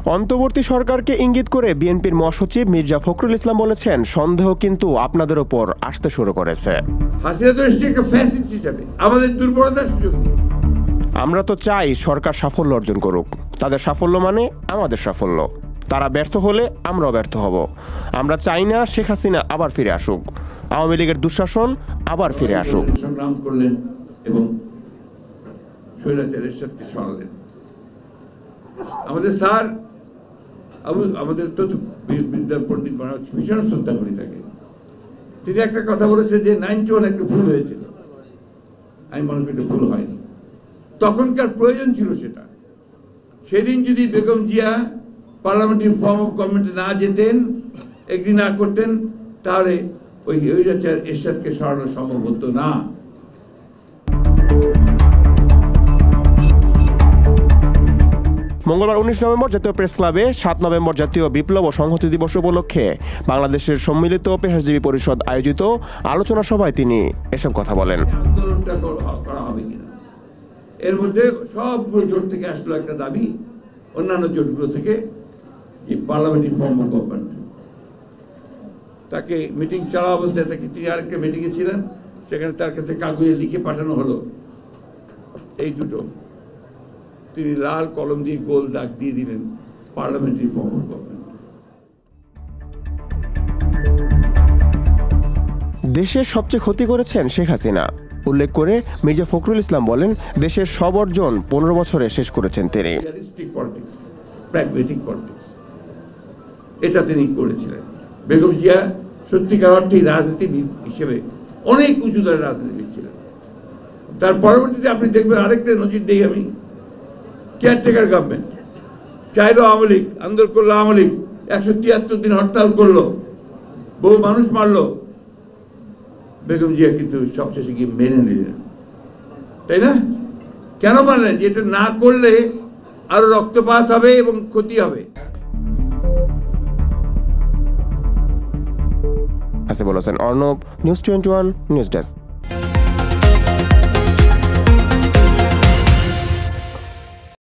অন্তর্বর্তী সরকারকে ইঙ্গিত করে বিএনপির মহাসচিব মির্জা ফখরুল ইসলাম বলেছেন, সন্দেহ কিন্তু আপনাদের ওপর আসতে শুরু করেছে। হাসিনা তো এসেছে একটা ফ্যাসিস্ট হিসাবে আমাদের দুর্বলতার সুযোগ নিয়ে। আমরা তো চাই সরকার সাফল্য অর্জন করুক। তাদের সাফল্য মানে আমাদের সাফল্য। তারা ব্যর্থ হলে আমরাও ব্যর্থ হব। আমরা চাই না শেখ হাসিনা আবার ফিরে আসুক, আওয়ামী লীগের দুঃশাসন আবার ফিরে আসুক। সংগ্রাম করলেন এবং স্বৈরাচার এরশাদকে সরালেন। আমাদের স্যার আমাদের তো বিদ্যার পণ্ডিত ভীষণ শ্রদ্ধা করি তাকে। তিনি একটা কথা বলেছেন যে 91 একটা ভুল হয়েছিল। আমি মনে করি ভুল হয়নি, তখনকার প্রয়োজন ছিল সেটা। সেদিন যদি Begum Zia parliamentary form of গভর্নমেন্টে না যেতেন, এগ্রি না করতেন, তাহলে ওই এরশাদকে সরানো সম্ভব হতো না। মঙ্গলবার 19 নভেম্বর জাতীয় প্রেস ক্লাবে 7 নভেম্বর জাতীয় বিপ্লব ও সংহতি দিবস উপলক্ষে বাংলাদেশের সম্মিলিত পেশাজীবী পরিষদ আয়োজিত আলোচনা সভায় তিনি এসব কথা বলেন। আন্দোলনটা করা হবে কিনা, এর মধ্যে সবগুলো জোট থেকে আসলো একটা দাবি, অন্যান্য জোটগুলো থেকে, যে পার্লামেন্টারি ফর্ম অফ গভর্নমেন্ট। তাকে মিটিং চলা অবস্থায় তিনি আরেকটা মিটিংয়ে ছিলেন, সেখানে তার কাছে কাগজে লিখে পাঠানো হলো এই দুটো। তিনি লাল কলম দিয়ে গোল দাগ দিয়ে দিলেন পার্লামেন্টারি ফর্ম অফ গভর্নমেন্ট। দেশের সবচেয়ে ক্ষতি করেছেন শেখ হাসিনা উল্লেখ করে মির্জা ফখরুল ইসলাম বলেন, দেশের সব অর্জন 15 বছরে শেষ করেছেন তিনি। রিয়ালিস্টিক পলিটিক্স, প্র্যাগমেটিক পলিটিক্স, এটা তিনি করেছিলেন। বেগম জিয়া সত্যিকার অর্থেই রাজনীতিবিদ হিসেবে অনেক উঁচু দরের রাজনীতিবিদ ছিলেন। তার পরবর্তীতে আপনি দেখবেন, আরেকটা নজির দিই আমি, কেয়ারটেকার গভর্নমেন্ট চাইলো আওয়ামী লীগ, আন্দোলন করলো আওয়ামী লীগ, 173 দিন হরতাল করলো, বহু মানুষ মারলো, বেগম জিয়া কিন্তু সবশেষে গিয়ে মেনে নিলেন, তাই না? কেন মানলেন? যে এটা না করলে আরো রক্তপাত হবে এবং ক্ষতি হবে। Asiful Hossain Arnab, news 21 news desk.